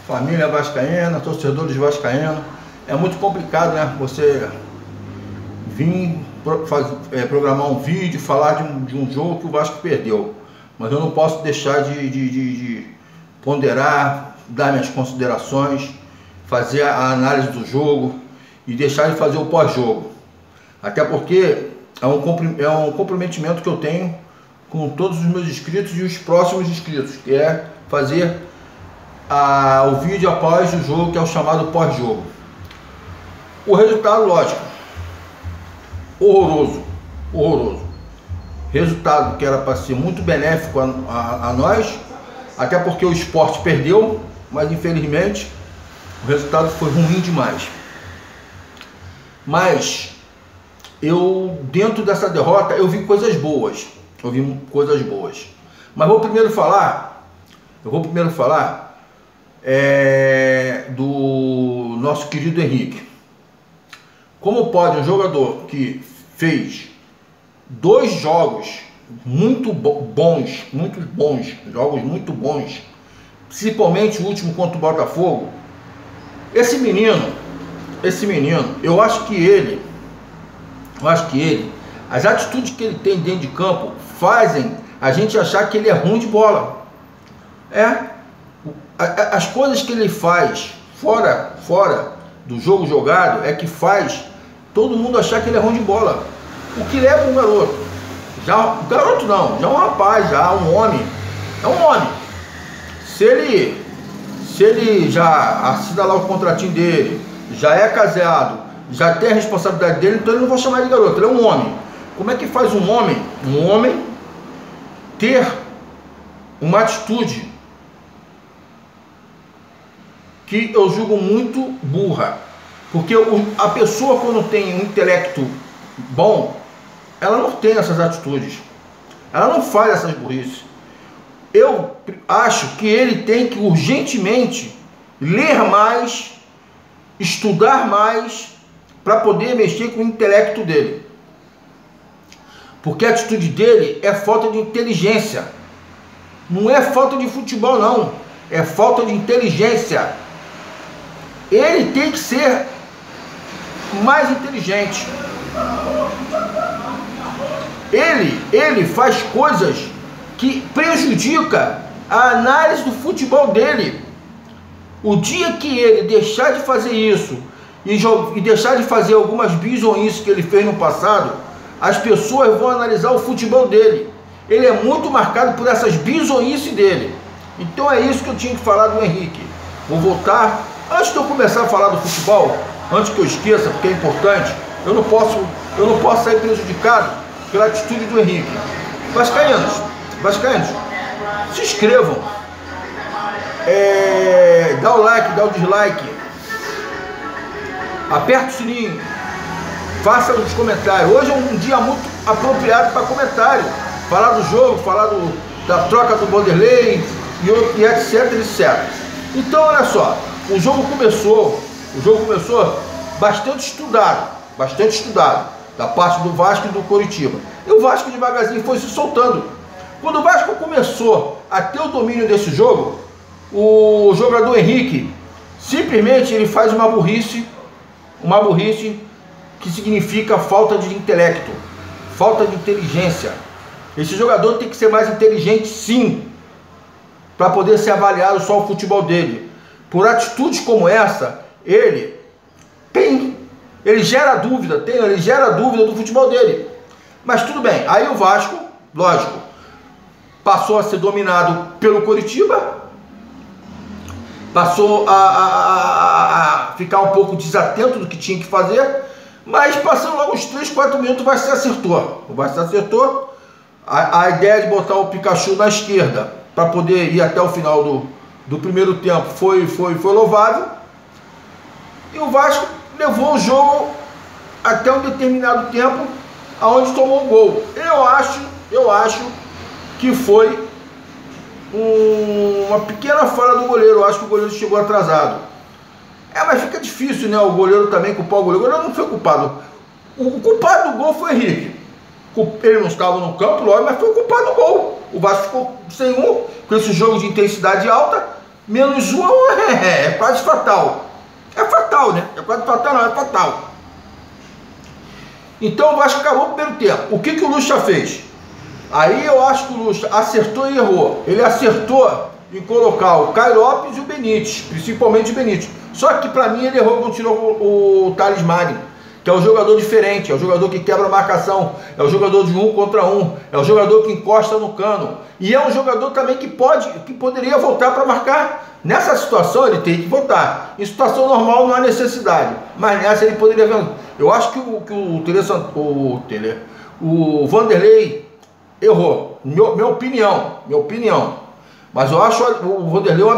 família vascaína, torcedores vascaínos. É muito complicado, né? Você vir programar um vídeo, falar de um jogo que o Vasco perdeu. Mas eu não posso deixar de ponderar, dar minhas considerações, fazer a análise do jogo e deixar de fazer o pós-jogo. Até porque é um comprometimento que eu tenho com todos os meus inscritos e os próximos inscritos, que é fazer o vídeo após o jogo, que é o chamado pós-jogo. O resultado, lógico, horroroso. Resultado que era para ser muito benéfico a nós, até porque o Sport perdeu, mas infelizmente o resultado foi ruim demais. Mas eu, dentro dessa derrota, eu vi coisas boas. Mas vou primeiro falar do nosso querido Henrique. Como pode um jogador que fez 2 jogos muito bons, jogos muito bons, principalmente o último contra o Botafogo, esse menino, eu acho que ele, as atitudes que ele tem dentro de campo fazem a gente achar que ele é ruim de bola. As coisas que ele faz fora do jogo jogado é que faz todo mundo achar que ele é ruim de bola. O que leva um garoto, já é um rapaz, já um homem, Se ele já assina lá o contratinho dele, já é casado, já tem a responsabilidade dele, então ele não vai chamar de garoto, ele é um homem. Como é que faz um homem ter uma atitude que eu julgo muito burra? Porque a pessoa, quando tem um intelecto bom, ela não tem essas atitudes, ela não faz essas burrices. Eu acho que ele tem que urgentemente ler mais, estudar mais, para poder mexer com o intelecto dele. Porque a atitude dele é falta de inteligência. Não é falta de futebol, não. É falta de inteligência. Ele tem que ser mais inteligente. Ele faz coisas que prejudicam a análise do futebol dele. O dia que ele deixar de fazer isso e deixar de fazer algumas bizonhices que ele fez no passado, as pessoas vão analisar o futebol dele. Ele é muito marcado por essas bizonhices dele. Então é isso que eu tinha que falar do Henrique. Vou voltar. Antes de eu começar a falar do futebol, antes que eu esqueça, porque é importante, eu não posso sair prejudicado pela atitude do Henrique. Vascaínos, se inscrevam, dá o like, dá o dislike, aperta o sininho, faça os comentários. Hoje é um dia muito apropriado para comentário, falar do jogo, falar da troca do Vanderlei e etc. Então olha só, o jogo começou bastante estudado da parte do Vasco e do Coritiba, e o Vasco devagarzinho foi se soltando. Quando o Vasco começou a ter o domínio desse jogo, o jogador Henrique simplesmente ele faz uma burrice que significa falta de intelecto, falta de inteligência. Esse jogador tem que ser mais inteligente, sim, para poder ser avaliado só o futebol dele. Por atitudes como essa, ele gera dúvida do futebol dele. Mas tudo bem, aí o Vasco, lógico, passou a ser dominado pelo Coritiba, passou a ficar um pouco desatento do que tinha que fazer, mas passando logo uns 3, 4 minutos o Vasco se acertou. A ideia de botar o Pikachu na esquerda para poder ir até o final do primeiro tempo foi louvável, e o Vasco levou o jogo até um determinado tempo, aonde tomou um gol. Eu acho que foi uma pequena falha do goleiro. Eu acho que o goleiro chegou atrasado. Mas fica difícil, né? O goleiro também culpar o goleiro. O goleiro não foi culpado. O culpado do gol foi o Henrique. Ele não estava no campo, lógico, mas foi o culpado do gol. O Vasco ficou sem com esse jogo de intensidade alta, menos um é quase fatal. É fatal, né? É quase fatal, não, é fatal. Então o Vasco acabou o primeiro tempo. O que o Lucha fez? Aí eu acho que o Lucha acertou e errou. Ele acertou em colocar o Caio Lopes e o Benítez, principalmente o Benítez. Só que para mim ele errou quando tirou o Thales Magno, que é um jogador diferente, é um jogador que quebra a marcação, é um jogador de 1 contra 1, é um jogador que encosta no cano, e é um jogador também que poderia voltar para marcar. Nessa situação ele tem que voltar. Em situação normal não há necessidade, mas nessa ele poderia ver. Eu acho que o Vanderlei errou, minha opinião. Mas eu acho o Vanderlei um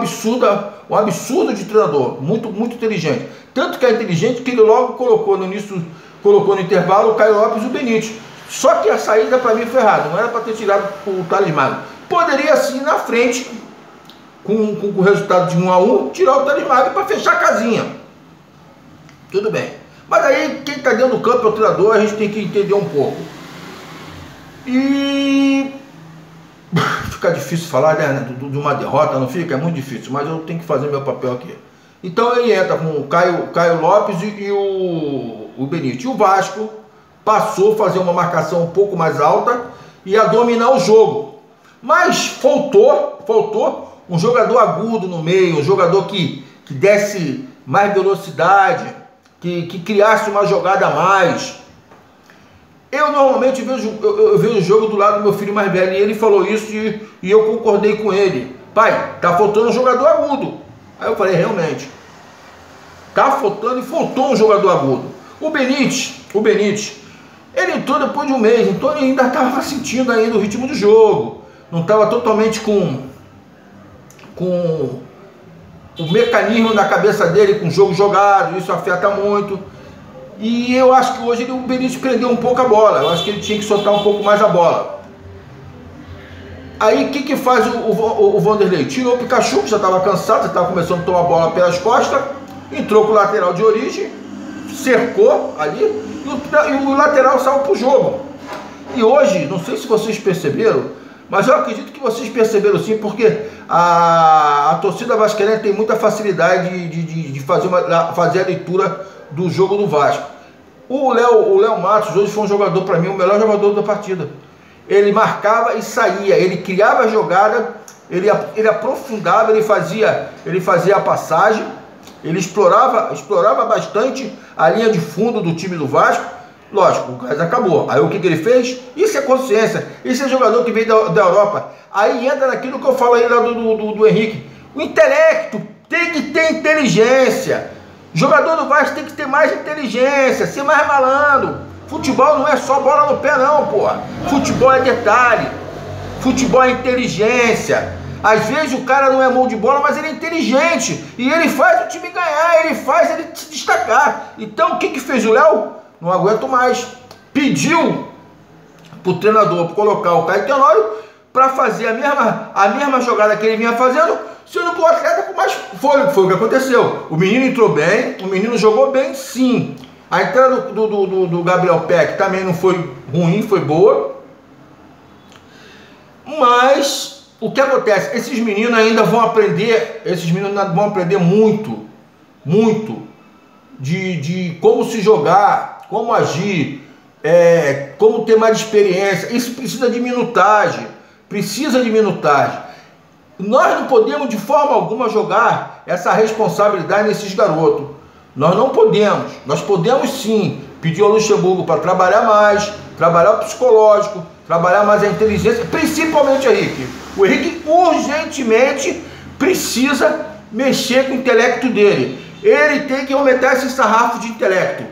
absurdo de treinador, muito inteligente. Tanto que é inteligente que ele logo colocou no intervalo o Caio Lopes e o Benítez. Só que a saída para mim foi errada, não era para ter tirado o Thales Magno. Poderia sim na frente, com o resultado de 1-1, tirar o Thales Magno para fechar a casinha. Tudo bem. Mas aí quem está dentro do campo é o treinador, a gente tem que entender um pouco. E fica difícil falar, né, de uma derrota, não fica? É muito difícil, mas eu tenho que fazer meu papel aqui. Então ele entra com o Caio Lopes e o Benítez. E o Vasco passou a fazer uma marcação um pouco mais alta e a dominar o jogo. Mas faltou um jogador agudo no meio, um jogador que desse mais velocidade, que criasse uma jogada a mais. Eu normalmente vejo o jogo do lado do meu filho mais velho, e ele falou isso e eu concordei com ele. Pai, tá faltando um jogador agudo. Aí eu falei, realmente, tá faltando e faltou um jogador agudo. O Benítez, ele entrou depois de um mês, então ele ainda estava sentindo ainda o ritmo do jogo. Não estava totalmente com o mecanismo na cabeça dele, com o jogo jogado, isso afeta muito. E eu acho que hoje o Benítez prendeu um pouco a bola. Eu acho que ele tinha que soltar um pouco mais a bola. Aí o que faz o Vanderlei? Tirou o Pikachu, que já estava cansado, já estava começando a tomar a bola pelas costas. Entrou com o lateral de origem, cercou ali e o lateral saiu para o jogo. E hoje, não sei se vocês perceberam, mas eu acredito que vocês perceberam sim, porque a torcida vascaína tem muita facilidade de fazer a leitura do jogo do Vasco. O Léo Matos hoje foi um jogador, para mim, o melhor jogador da partida. Ele marcava e saía, ele criava a jogada, ele aprofundava, ele fazia a passagem, ele explorava bastante a linha de fundo do time do Vasco. Lógico, o gás acabou. Aí o que ele fez? Isso é consciência, isso é jogador que veio da Europa. Aí entra naquilo que eu falo aí lá do Henrique. O intelecto, tem que ter inteligência. Jogador do Vasco tem que ter mais inteligência, ser mais malandro. Futebol não é só bola no pé não, porra. Futebol é detalhe. Futebol é inteligência. Às vezes o cara não é mão de bola, mas ele é inteligente. E ele faz o time ganhar, ele faz ele se destacar. Então o que fez o Léo? Não aguento mais. Pediu pro treinador colocar o Caio Tenório para fazer a mesma jogada que ele vinha fazendo, sendo que o atleta com mais fôlego. Foi o que aconteceu. O menino entrou bem, o menino jogou bem, sim. A entrada do Gabriel Peck também não foi ruim, foi boa. Mas o que acontece? Esses meninos ainda vão aprender, muito de como se jogar, como agir, como ter mais experiência. Isso precisa de minutagem. Nós não podemos de forma alguma jogar essa responsabilidade nesses garotos. Nós não podemos. Nós podemos sim pedir ao Luxemburgo para trabalhar mais, trabalhar o psicológico, trabalhar mais a inteligência, principalmente o Henrique. O Henrique urgentemente precisa mexer com o intelecto dele. Ele tem que aumentar esse sarrafo de intelecto.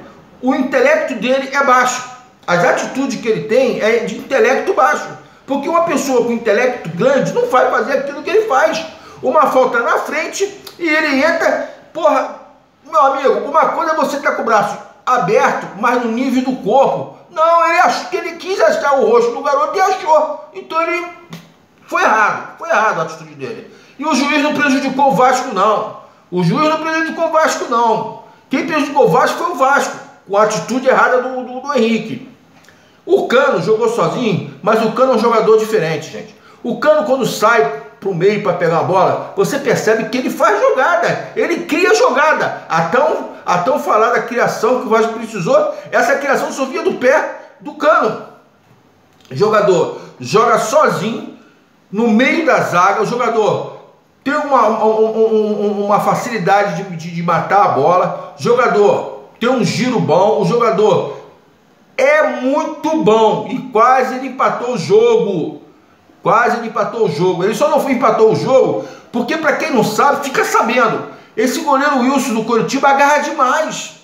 O intelecto dele é baixo. As atitudes que ele tem é de intelecto baixo. Porque uma pessoa com intelecto grande não vai fazer aquilo que ele faz. Uma falta na frente e ele entra, porra, meu amigo, uma coisa é você estar com o braço aberto, mas no nível do corpo. Não, ele achou que ele quis achar o rosto do garoto e achou. Então ele foi errado a atitude dele. E o juiz não prejudicou o Vasco, não. Quem prejudicou o Vasco foi o Vasco, com a atitude errada do Henrique. O Cano jogou sozinho, mas o Cano é um jogador diferente, gente. O Cano, quando sai para o meio para pegar a bola, você percebe que ele faz jogada, ele cria jogada. A tão falada criação que o Vasco precisou, essa criação só vinha do pé do Cano. Jogador joga sozinho no meio da zaga, o jogador tem uma facilidade de matar a bola, o jogador tem um giro bom, o jogador é muito bom e quase ele empatou o jogo. Quase ele empatou o jogo. Ele só não empatou o jogo porque, para quem não sabe, fica sabendo, esse goleiro Wilson do Coritiba agarra demais.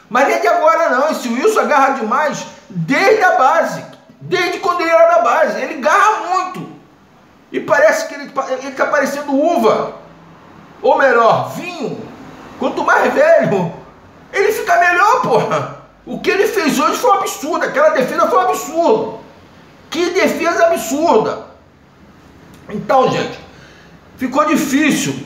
Mas não é de agora não, esse Wilson agarra demais desde a base, desde quando ele era da base, ele agarra muito. E parece que ele está parecendo uva, ou melhor, vinho. Quanto mais velho, ele fica melhor, porra. O que ele fez hoje foi um absurdo, aquela defesa foi um absurdo. Que defesa absurda. Então, gente, ficou difícil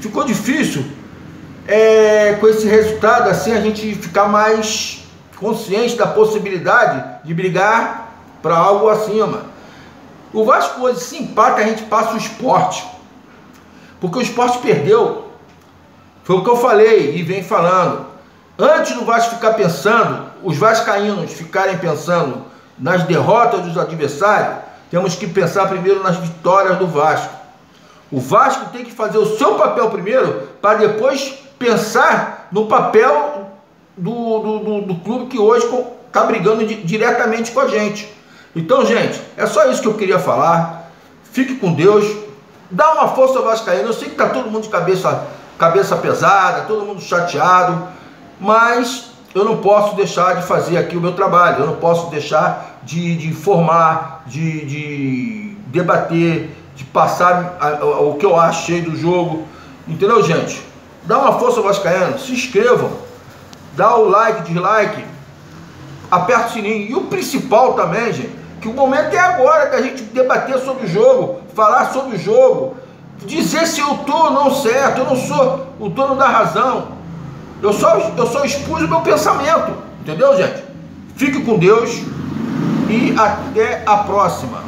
com esse resultado, assim, a gente ficar mais consciente da possibilidade de brigar para algo acima. O Vasco hoje se empata, a gente passa o Sport, porque o Sport perdeu. Foi o que eu falei e venho falando. Antes do Vasco ficar pensando, os vascaínos ficarem pensando nas derrotas dos adversários, temos que pensar primeiro nas vitórias do Vasco. O Vasco tem que fazer o seu papel primeiro, para depois pensar no papel do clube que hoje está brigando diretamente com a gente. Então, gente, é só isso que eu queria falar. Fique com Deus. Dá uma força ao vascaíno. Eu sei que está todo mundo de cabeça pesada, todo mundo chateado, mas eu não posso deixar de fazer aqui o meu trabalho. Eu não posso deixar de informar, de debater, de passar o que eu achei do jogo. Entendeu, gente? Dá uma força ao vascaíno. Se inscrevam. Dá o like, dislike. Aperta o sininho. E o principal também, gente, que o momento é agora da gente debater sobre o jogo, falar sobre o jogo, dizer se eu estou ou não certo. Eu não sou o dono da razão. Eu só expus o meu pensamento. Entendeu, gente? Fique com Deus e até a próxima.